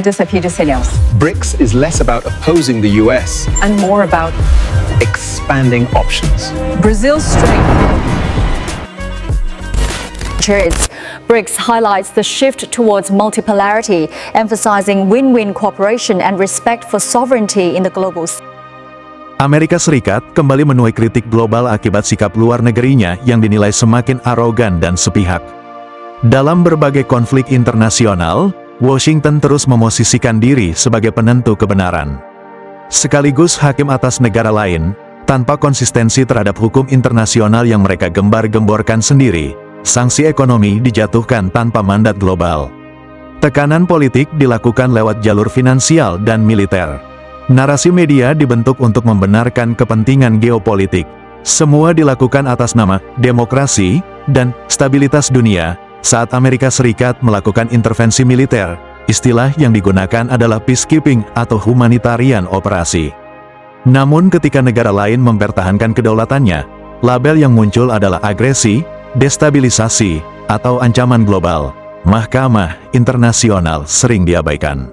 Just a few decennials. BRICS is less about opposing the US And more about expanding options. Brazil's strength. Its BRICS highlights the shift towards multipolarity, emphasizing win-win cooperation and respect for sovereignty in the global. Amerika Serikat kembali menuai kritik global akibat sikap luar negerinya yang dinilai semakin arogan dan sepihak. Dalam berbagai konflik internasional, Washington terus memosisikan diri sebagai penentu kebenaran. Sekaligus hakim atas negara lain, tanpa konsistensi terhadap hukum internasional yang mereka gembar-gemborkan sendiri, sanksi ekonomi dijatuhkan tanpa mandat global. Tekanan politik dilakukan lewat jalur finansial dan militer. Narasi media dibentuk untuk membenarkan kepentingan geopolitik. Semua dilakukan atas nama demokrasi dan stabilitas dunia. Saat Amerika Serikat melakukan intervensi militer, istilah yang digunakan adalah peacekeeping atau humanitarian operasi. Namun ketika negara lain mempertahankan kedaulatannya, label yang muncul adalah agresi, destabilisasi, atau ancaman global. Mahkamah internasional sering diabaikan.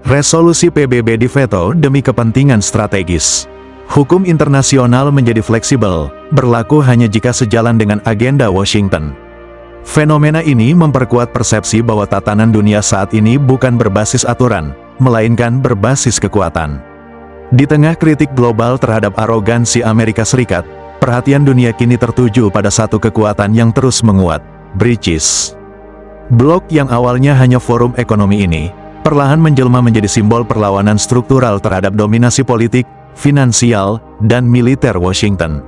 Resolusi PBB diveto demi kepentingan strategis. Hukum internasional menjadi fleksibel, berlaku hanya jika sejalan dengan agenda Washington. Fenomena ini memperkuat persepsi bahwa tatanan dunia saat ini bukan berbasis aturan, melainkan berbasis kekuatan. Di tengah kritik global terhadap arogansi Amerika Serikat, perhatian dunia kini tertuju pada satu kekuatan yang terus menguat, BRICS. Blok yang awalnya hanya forum ekonomi ini, perlahan menjelma menjadi simbol perlawanan struktural terhadap dominasi politik, finansial, dan militer Washington.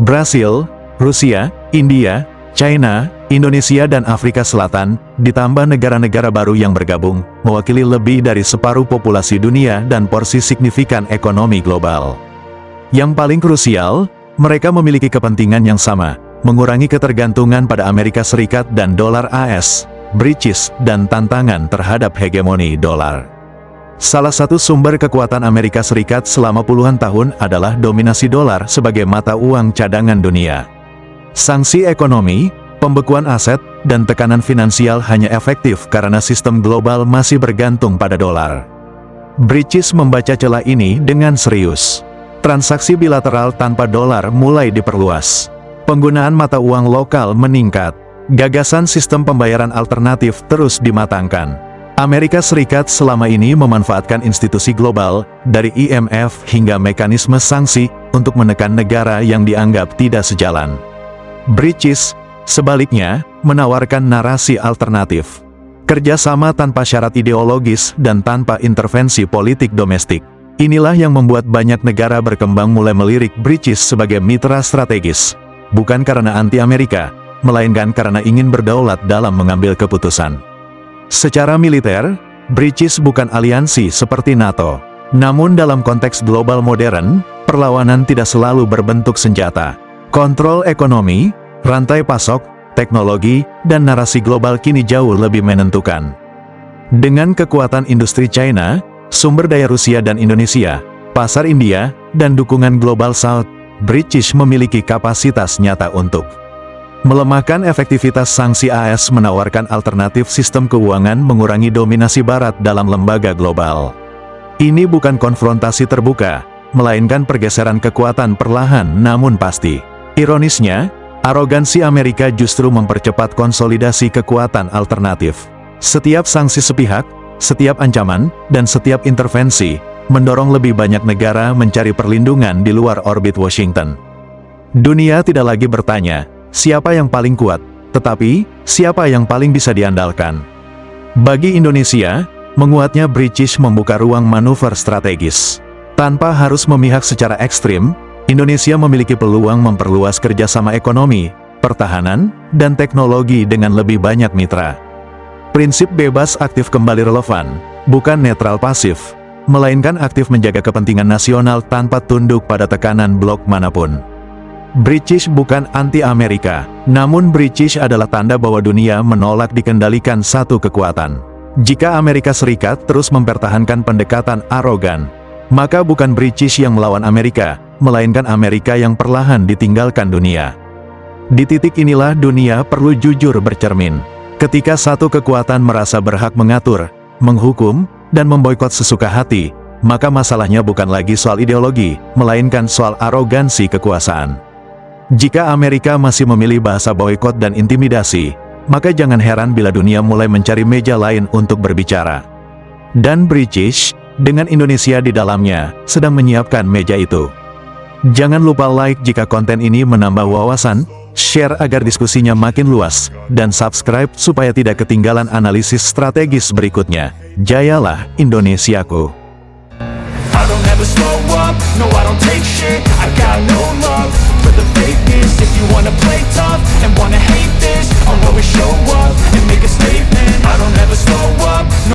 Brasil, Rusia, India, China, Indonesia dan Afrika Selatan, ditambah negara-negara baru yang bergabung, mewakili lebih dari separuh populasi dunia dan porsi signifikan ekonomi global. Yang paling krusial, mereka memiliki kepentingan yang sama, mengurangi ketergantungan pada Amerika Serikat dan dolar AS, BRICS, dan tantangan terhadap hegemoni dolar. Salah satu sumber kekuatan Amerika Serikat selama puluhan tahun adalah dominasi dolar sebagai mata uang cadangan dunia. Sanksi ekonomi, pembekuan aset, dan tekanan finansial hanya efektif karena sistem global masih bergantung pada dolar. BRICS membaca celah ini dengan serius. Transaksi bilateral tanpa dolar mulai diperluas. Penggunaan mata uang lokal meningkat. Gagasan sistem pembayaran alternatif terus dimatangkan. Amerika Serikat selama ini memanfaatkan institusi global, dari IMF hingga mekanisme sanksi, untuk menekan negara yang dianggap tidak sejalan. BRICS, sebaliknya, menawarkan narasi alternatif. Kerjasama tanpa syarat ideologis dan tanpa intervensi politik domestik. Inilah yang membuat banyak negara berkembang mulai melirik BRICS sebagai mitra strategis. Bukan karena anti-Amerika, melainkan karena ingin berdaulat dalam mengambil keputusan. Secara militer, BRICS bukan aliansi seperti NATO. Namun dalam konteks global modern, perlawanan tidak selalu berbentuk senjata. Kontrol ekonomi, rantai pasok, teknologi, dan narasi global kini jauh lebih menentukan. Dengan kekuatan industri China, sumber daya Rusia dan Indonesia, pasar India, dan dukungan Global South, BRICS memiliki kapasitas nyata untuk melemahkan efektivitas sanksi AS, menawarkan alternatif sistem keuangan, mengurangi dominasi Barat dalam lembaga global. Ini bukan konfrontasi terbuka, melainkan pergeseran kekuatan perlahan namun pasti. Ironisnya, arogansi Amerika justru mempercepat konsolidasi kekuatan alternatif. Setiap sanksi sepihak, setiap ancaman, dan setiap intervensi, mendorong lebih banyak negara mencari perlindungan di luar orbit Washington. Dunia tidak lagi bertanya, siapa yang paling kuat, tetapi, siapa yang paling bisa diandalkan. Bagi Indonesia, menguatnya BRICS membuka ruang manuver strategis. Tanpa harus memihak secara ekstrim, Indonesia memiliki peluang memperluas kerjasama ekonomi, pertahanan, dan teknologi dengan lebih banyak mitra. Prinsip bebas aktif kembali relevan, bukan netral pasif, melainkan aktif menjaga kepentingan nasional tanpa tunduk pada tekanan blok manapun. BRICS bukan anti-Amerika, namun BRICS adalah tanda bahwa dunia menolak dikendalikan satu kekuatan. Jika Amerika Serikat terus mempertahankan pendekatan arogan, maka bukan BRICS yang melawan Amerika, melainkan Amerika yang perlahan ditinggalkan dunia. Di titik inilah dunia perlu jujur bercermin. Ketika satu kekuatan merasa berhak mengatur, menghukum, dan memboikot sesuka hati, maka masalahnya bukan lagi soal ideologi, melainkan soal arogansi kekuasaan. Jika Amerika masih memilih bahasa boikot dan intimidasi, maka jangan heran bila dunia mulai mencari meja lain untuk berbicara. Dan British, dengan Indonesia di dalamnya, sedang menyiapkan meja itu. Jangan lupa like jika konten ini menambah wawasan, share agar diskusinya makin luas, dan subscribe supaya tidak ketinggalan analisis strategis berikutnya. Jayalah Indonesiaku! I don't ever slow up, no I don't take shit. I got no love for the fakeness. If you wanna play tough and wanna hate this, I'll always show up and make a statement. I don't ever slow up, no